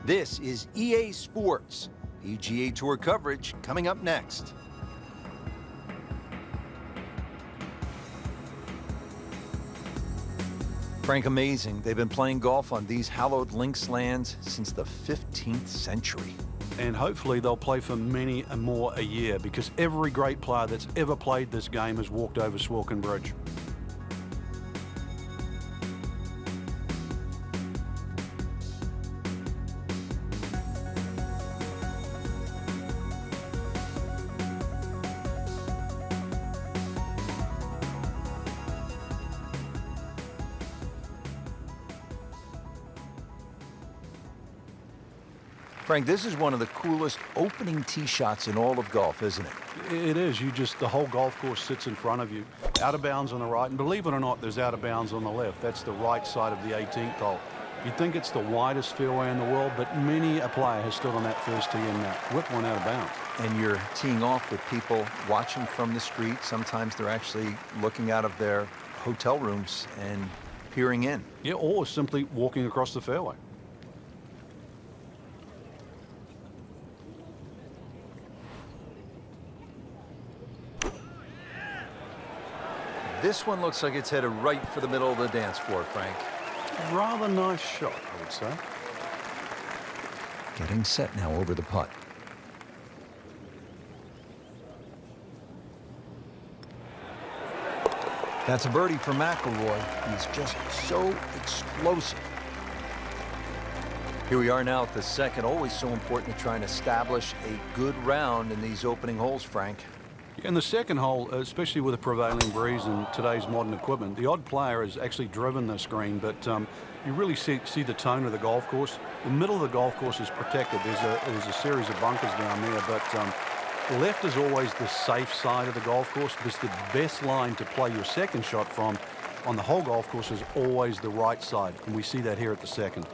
This is EA Sports. PGA Tour coverage coming up next. Frank, amazing. They've been playing golf on these hallowed links lands since the 15th century. And hopefully they'll play for many and more a year, because every great player that's ever played this game has walked over Swilcan Bridge. Frank, this is one of the coolest opening tee shots in all of golf, isn't it? It is. The whole golf course sits in front of you. Out of bounds on the right, and believe it or not, there's out of bounds on the left. That's the right side of the 18th hole. You'd think it's the widest fairway in the world, but many a player has stood on that first tee and whipped one out of bounds. And you're teeing off with people watching from the street. Sometimes they're actually looking out of their hotel rooms and peering in. Yeah, or simply walking across the fairway. This one looks like it's headed right for the middle of the dance floor, Frank. Rather nice shot, I would say. Getting set now over the putt. That's a birdie for McIlroy. He's just so explosive. Here we are now at the second. Always so important to try and establish a good round in these opening holes, Frank. In the second hole, especially with the prevailing breeze and today's modern equipment, the odd player has actually driven this green, but you really see the tone of the golf course. The middle of the golf course is protected. There's a series of bunkers down there, but left is always the safe side of the golf course, because the best line to play your second shot from on the whole golf course is always the right side, and we see that here at the second.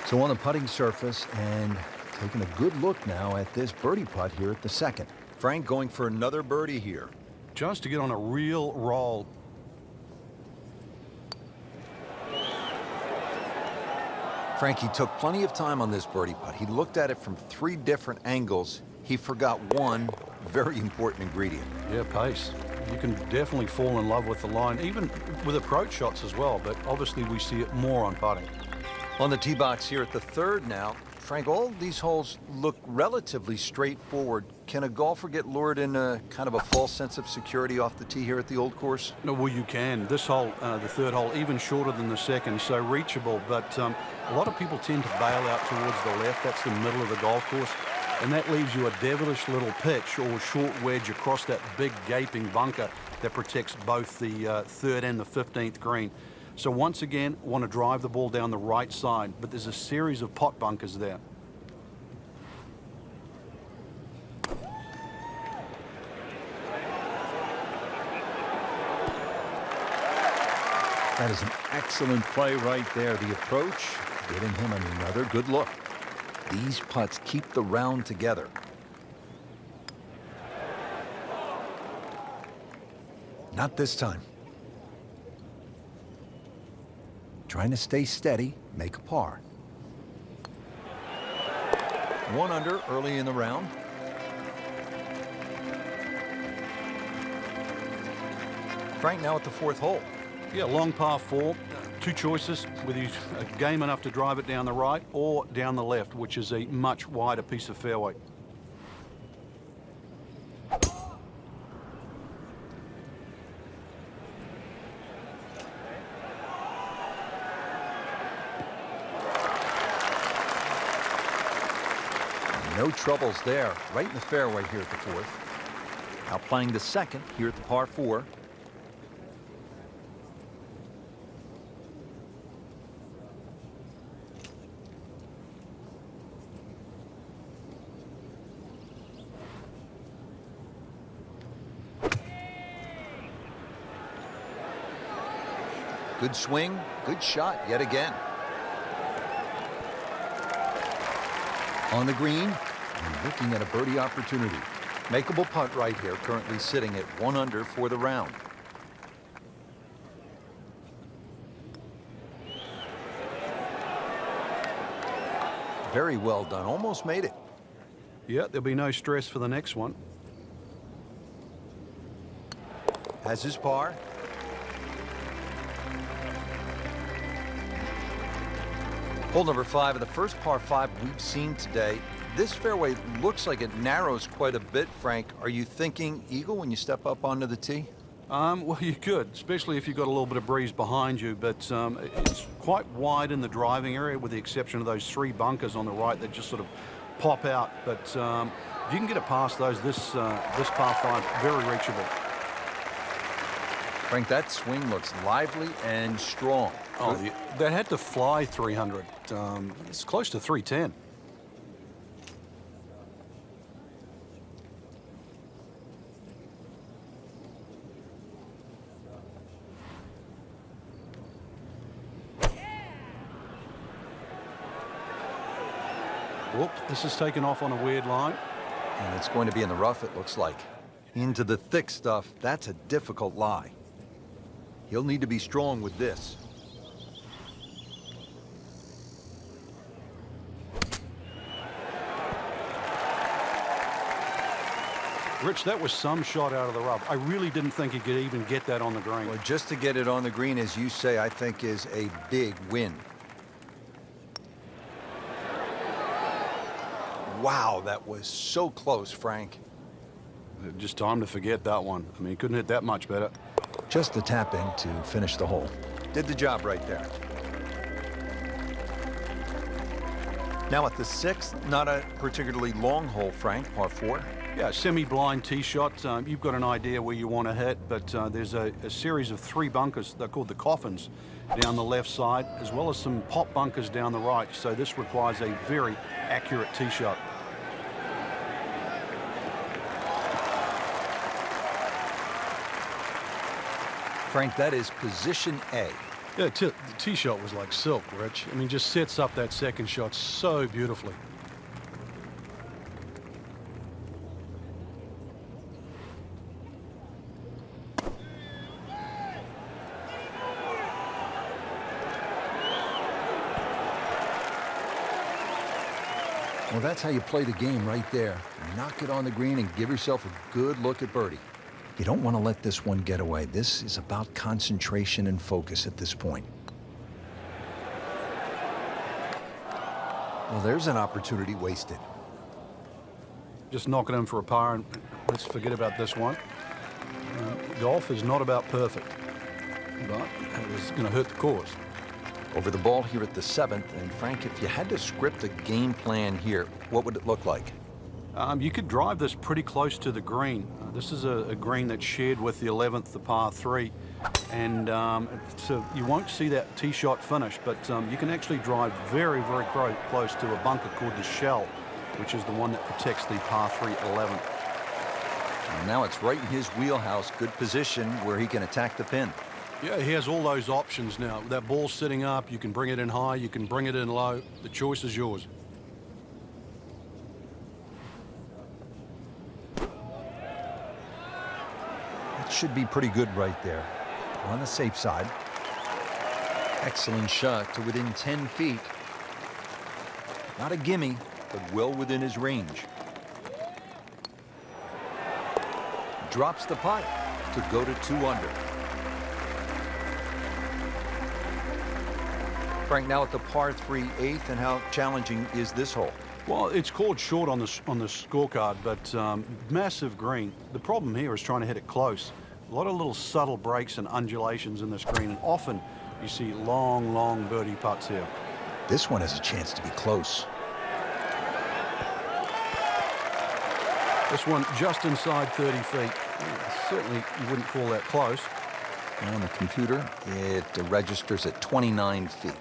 So on the putting surface, and taking a good look now at this birdie putt here at the second. Frank going for another birdie here. Just to get on a real roll. Frank, he took plenty of time on this birdie putt. He looked at it from 3 different angles. He forgot one very important ingredient. Yeah, pace. You can definitely fall in love with the line, even with approach shots as well, but obviously we see it more on putting. On the tee box here at the third now, Frank, all these holes look relatively straightforward. Can a golfer get lured in kind of a false sense of security off the tee here at the old course? No, well, you can. This hole, the third hole, even shorter than the second, so reachable, but a lot of people tend to bail out towards the left. That's the middle of the golf course, and that leaves you a devilish little pitch or short wedge across that big gaping bunker that protects both the third and the 15th green. So once again, want to drive the ball down the right side, but there's a series of pot bunkers there. That is an excellent play right there. The approach, giving him another good look. These putts keep the round together. Not this time. Trying to stay steady, make a par. 1 under early in the round. Frank now at the 4th hole. Yeah, long par 4. 2 choices, whether you game enough to drive it down the right or down the left, which is a much wider piece of fairway. No troubles there, right in the fairway here at the 4th. Now playing the second here at the par 4. Good swing, good shot yet again. On the green, and looking at a birdie opportunity. Makeable putt right here, currently sitting at 1 under for the round. Very well done, almost made it. Yeah, there'll be no stress for the next one. Has his par. Hole number 5 of the first par 5 we've seen today. This fairway looks like it narrows quite a bit, Frank. Are you thinking eagle when you step up onto the tee? Well, you could, especially if you've got a little bit of breeze behind you, but it's quite wide in the driving area with the exception of those 3 bunkers on the right that just sort of pop out. But if you can get it past those, this par 5, very reachable. Frank, that swing looks lively and strong. Oh, that had to fly 300. It's close to 310. Whoop, this is taken off on a weird line. And it's going to be in the rough, it looks like. Into the thick stuff, that's a difficult lie. He'll need to be strong with this. Rich, that was some shot out of the rough. I really didn't think he could even get that on the green. Well, just to get it on the green, as you say, I think is a big win. Wow, that was so close, Frank. Just time to forget that one. I mean, he couldn't hit that much better. Just a tap in to finish the hole. Did the job right there. Now at the 6th, not a particularly long hole, Frank, par 4. Yeah, semi-blind tee shot. You've got an idea where you want to hit, but there's a series of 3 bunkers. They're called the coffins down the left side, as well as some pop bunkers down the right. So this requires a very accurate tee shot. Frank, that is position A. Yeah, the tee shot was like silk, Rich. I mean, just sets up that second shot so beautifully. Well, that's how you play the game right there. Knock it on the green and give yourself a good look at birdie. You don't want to let this one get away. This is about concentration and focus at this point. Well, there's an opportunity wasted. Just knock it in for a par, and let's forget about this one. Golf is not about perfect, but it's going to hurt the cause. Over the ball here at the 7th, and Frank, if you had to script a game plan here, what would it look like? You could drive this pretty close to the green. This is a green that's shared with the 11th, the par 3, and so you won't see that tee shot finish, but you can actually drive very, very close to a bunker called the shell, which is the one that protects the par 3 11th. And now it's right in his wheelhouse, good position where he can attack the pin. Yeah, he has all those options now. That ball's sitting up, you can bring it in high, you can bring it in low. The choice is yours. That should be pretty good right there. On the safe side. Excellent shot to within 10 feet. Not a gimme, but well within his range. Drops the putt to go to 2 under. Frank, now at the par 3 8th, and how challenging is this hole? Well, it's called short on the scorecard, but massive green. The problem here is trying to hit it close. A lot of little subtle breaks and undulations in this green, and often you see long, long birdie putts here. This one has a chance to be close. This one just inside 30 feet. Certainly you wouldn't call that close. On the computer, it registers at 29 feet.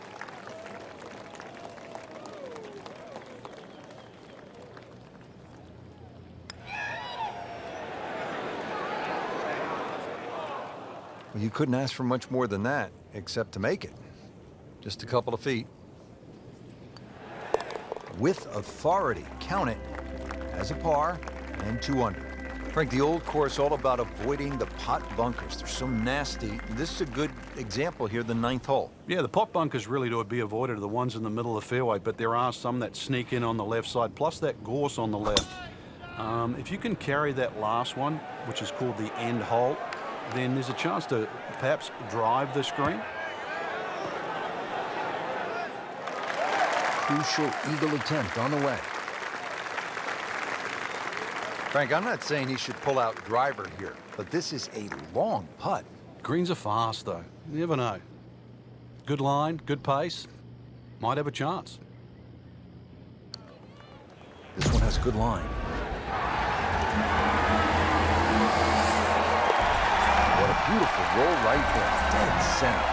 Well, you couldn't ask for much more than that. except to make it. Just a couple of feet. With authority, count it as a par and 2 under. Frank, the old course all about avoiding the pot bunkers. They're so nasty. This is a good example here, the 9th hole. Yeah, the pot bunkers really to be avoided are the ones in the middle of the fairway, but there are some that sneak in on the left side, plus that gorse on the left. If you can carry that last one, which is called the end hole, then there's a chance to perhaps drive this green. Crucial eagle attempt on the way. Frank, I'm not saying he should pull out driver here, but this is a long putt. Greens are fast, though. You never know. Good line, good pace. Might have a chance. This one has good line. What a beautiful roll right there. Dead center.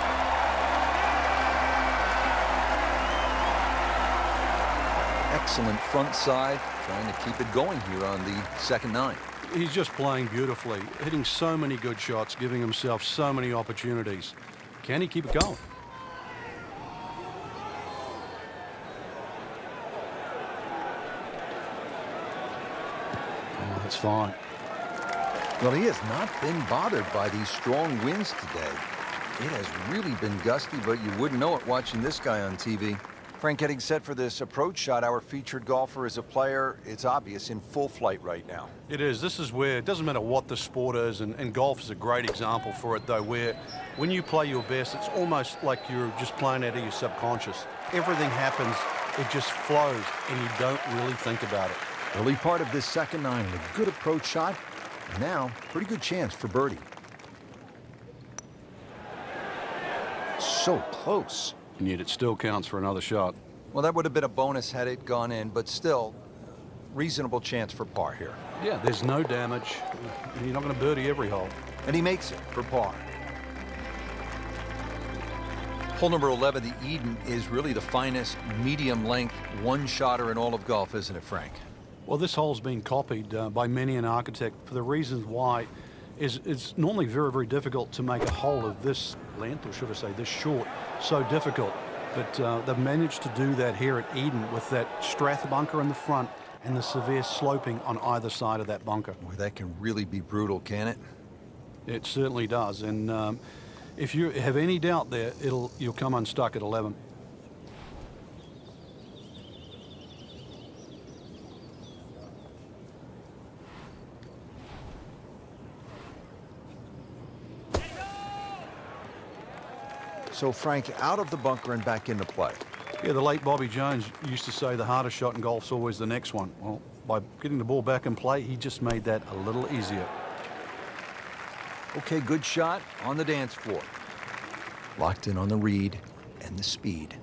Excellent front side, trying to keep it going here on the second 9. He's just playing beautifully, hitting so many good shots, giving himself so many opportunities. Can he keep it going? Oh, that's fine. Well, he has not been bothered by these strong winds today. It has really been gusty, but you wouldn't know it watching this guy on TV. Frank, getting set for this approach shot. Our featured golfer is a player, it's obvious, in full flight right now. It is. This is where it doesn't matter what the sport is, and golf is a great example for it, though, where when you play your best, it's almost like you're just playing out of your subconscious. Everything happens, it just flows, and you don't really think about it. Early part of this second 9, a good approach shot. Now, pretty good chance for birdie. So close. And yet it still counts for another shot. Well, that would have been a bonus had it gone in, but still, reasonable chance for par here. Yeah, there's no damage. You're not going to birdie every hole. And he makes it for par. Hole number 11, the Eden, is really the finest medium-length one-shotter in all of golf, isn't it, Frank? Well, this hole's been copied by many an architect for the reasons why it's normally very, very difficult to make a hole of this length, or should I say this short, so difficult. But they've managed to do that here at Eden with that strath bunker in the front and the severe sloping on either side of that bunker. Boy, that can really be brutal, can it? It certainly does. And if you have any doubt there, you'll come unstuck at 11. So, Frank, out of the bunker and back into play. Yeah, the late Bobby Jones used to say the hardest shot in golf's always the next one. Well, by getting the ball back in play, he just made that a little easier. Okay, good shot on the dance floor. Locked in on the read and the speed.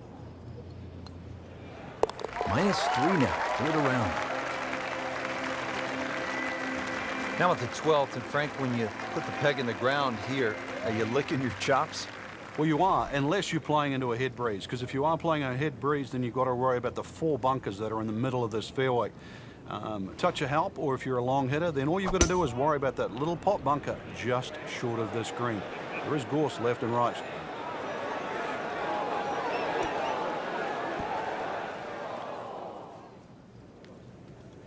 -3 now, third around. Now at the 12th, and Frank, when you put the peg in the ground here, are you licking your chops? Well, you are, unless you're playing into a head breeze, because if you are playing a head breeze, then you've got to worry about the 4 bunkers that are in the middle of this fairway. Touch of help, or if you're a long hitter, then all you've got to do is worry about that little pot bunker just short of this green. There is gorse left and right.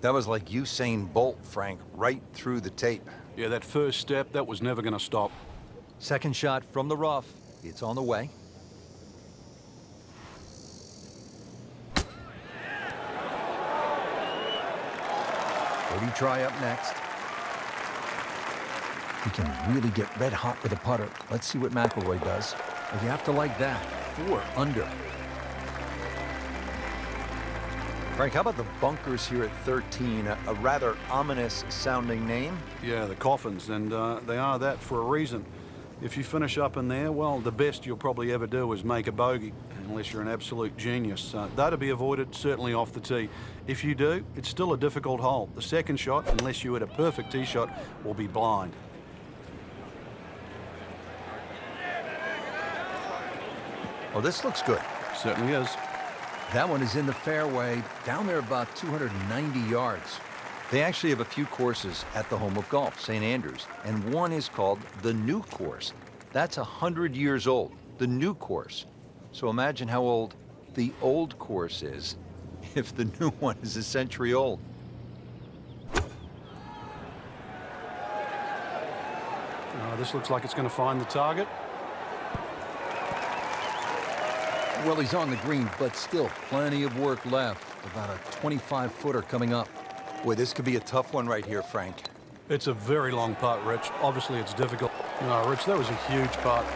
That was like Usain Bolt, Frank, right through the tape. Yeah, that first step, that was never going to stop. Second shot from the rough. It's on the way. Birdie try up next. He can really get red hot with a putter. Let's see what McIlroy does. Well, you have to like that. 4 under. Frank, how about the bunkers here at 13? A rather ominous sounding name. Yeah, the coffins, and they are that for a reason. If you finish up in there, well, the best you'll probably ever do is make a bogey, unless you're an absolute genius. They're to be avoided, certainly off the tee. If you do, it's still a difficult hole. The second shot, unless you hit a perfect tee shot, will be blind. Oh, this looks good. Certainly is. That one is in the fairway, down there about 290 yards. They actually have a few courses at the home of golf, St. Andrews, and one is called the New Course. That's 100 years old. the new course. So imagine how old the old course is if the new one is a century old. This looks like it's going to find the target. Well, he's on the green, but still plenty of work left. About a 25-footer coming up. Boy, this could be a tough one right here, Frank. It's a very long putt, Rich. Obviously, it's difficult. No, Rich, that was a huge putt.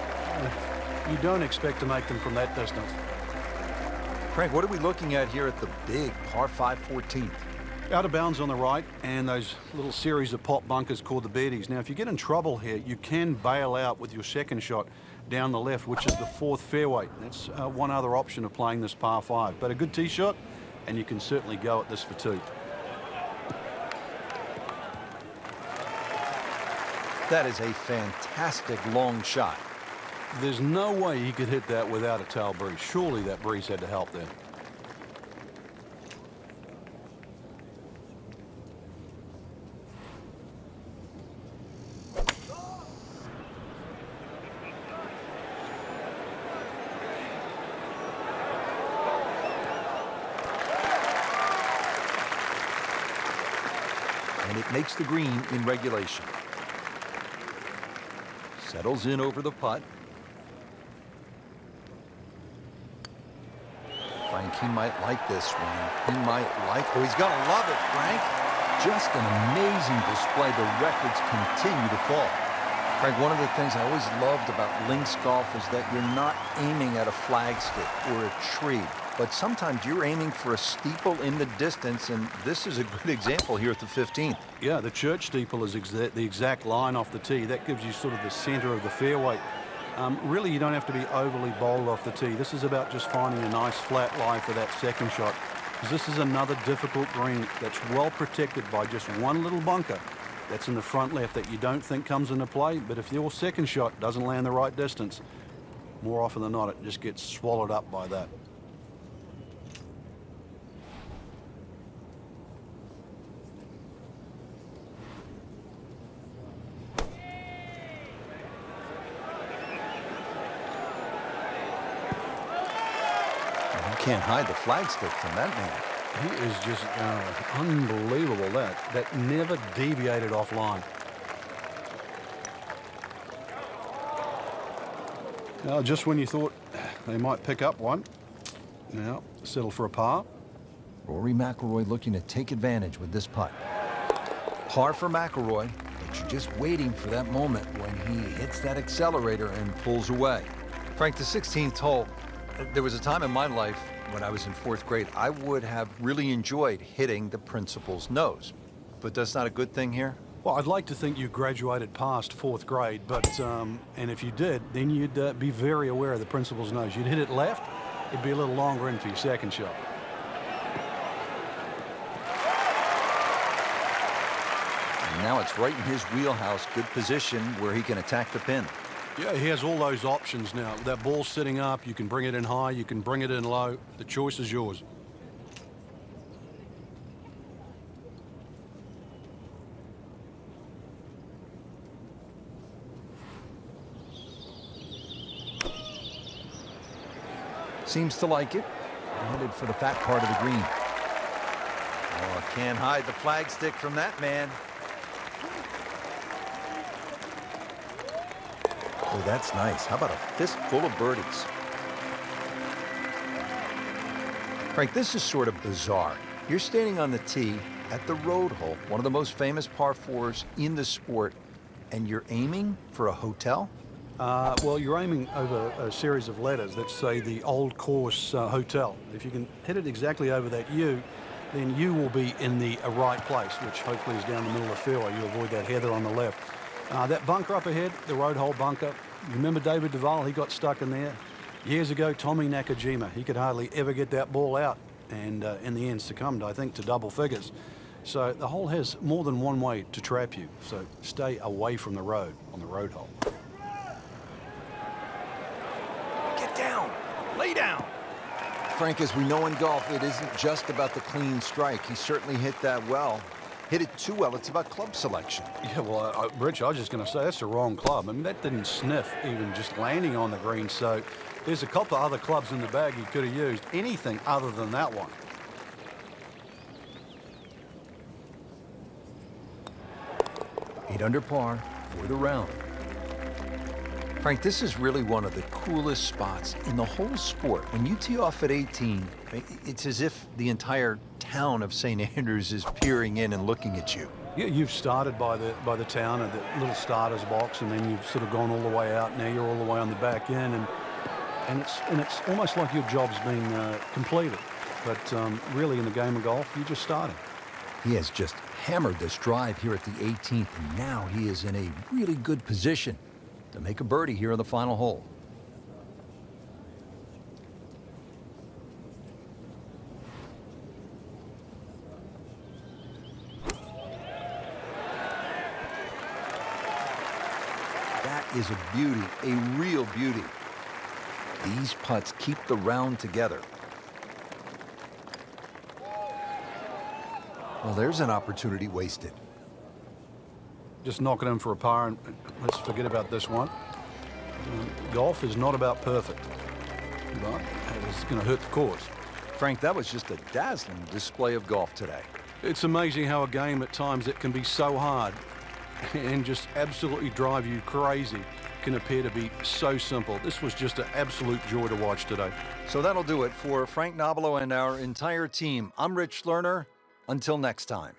You don't expect to make them from that distance. Frank, what are we looking at here at the big par 5 14th? Out of bounds on the right, and those little series of pop bunkers called the birdies. Now, if you get in trouble here, you can bail out with your second shot down the left, which is the 4th fairway. That's one other option of playing this par 5. But a good tee shot, and you can certainly go at this for 2. That is a fantastic long shot. There's no way he could hit that without a tail breeze. Surely that breeze had to help there. And it makes the green in regulation. Settles in over the putt. Frank, he might like this one. He might like... Oh, he's going to love it, Frank. Just an amazing display. The records continue to fall. Frank, one of the things I always loved about links golf is that you're not aiming at a flagstick or a tree, but sometimes you're aiming for a steeple in the distance, and this is a good example here at the 15th. Yeah, the church steeple is the exact line off the tee. That gives you sort of the center of the fairway. Really, you don't have to be overly bold off the tee. This is about just finding a nice flat lie for that second shot, because this is another difficult green that's well protected by just one little bunker that's in the front left that you don't think comes into play. But if your second shot doesn't land the right distance, more often than not, it just gets swallowed up by that. Can't hide the flagstick from that man. He is just unbelievable. That never deviated offline. Now, just when you thought they might pick up one, now settle for a par. Rory McIlroy looking to take advantage with this putt. Par for McIlroy, but you're just waiting for that moment when he hits that accelerator and pulls away. Frank, the 16th hole, there was a time in my life when I was in 4th grade, I would have really enjoyed hitting the principal's nose. But that's not a good thing here? Well, I'd like to think you graduated past 4th grade, but and if you did, then you'd be very aware of the principal's nose. You'd hit it left, it'd be a little longer in for your second shot. And now it's right in his wheelhouse, good position where he can attack the pin. Yeah, he has all those options now. That ball's sitting up, you can bring it in high, you can bring it in low. The choice is yours. Seems to like it. Headed for the fat part of the green. Oh, can't hide the flagstick from that man. Oh, that's nice. How about a fistful of birdies? Frank, this is sort of bizarre. You're standing on the tee at the road hole, one of the most famous par 4s in the sport, and you're aiming for a hotel? Well, you're aiming over a series of letters that say the Old Course Hotel. If you can hit it exactly over that U, then you will be in the right place, which hopefully is down the middle of the fairway. You avoid that heather on the left. That bunker up ahead, the road hole bunker, you remember David Duval? He got stuck in there. Years ago, Tommy Nakajima, he could hardly ever get that ball out, and in the end succumbed, I think, to double figures. So the hole has more than one way to trap you, so stay away from the road on the road hole. Get down, lay down. Frank, as we know in golf, it isn't just about the clean strike. He certainly hit that well. hit it too well. It's about club selection. Yeah, well, Rich, I was just going to say that's the wrong club. I mean, that didn't sniff even just landing on the green. So there's a couple of other clubs in the bag he could have used. Anything other than that one. 8 under par for the round. Frank, this is really one of the coolest spots in the whole sport. When you tee off at 18, it's as if the entire town of St. Andrews is peering in and looking at you. Yeah, you've started by the town at the little starter's box, and then you've sort of gone all the way out. Now you're all the way on the back end, and it's almost like your job's been completed. But really, in the game of golf, you're just starting. He has just hammered this drive here at the 18th, and now he is in a really good position to make a birdie here on the final hole. That is a beauty, a real beauty. These putts keep the round together. Well, there's an opportunity wasted. Just knock it in for a par, and let's forget about this one. Golf is not about perfect, but it's going to hurt the course. Frank, that was just a dazzling display of golf today. It's amazing how a game at times it can be so hard and just absolutely drive you crazy can appear to be so simple. This was just an absolute joy to watch today. So that'll do it for Frank Nobilo and our entire team. I'm Rich Lerner. Until next time.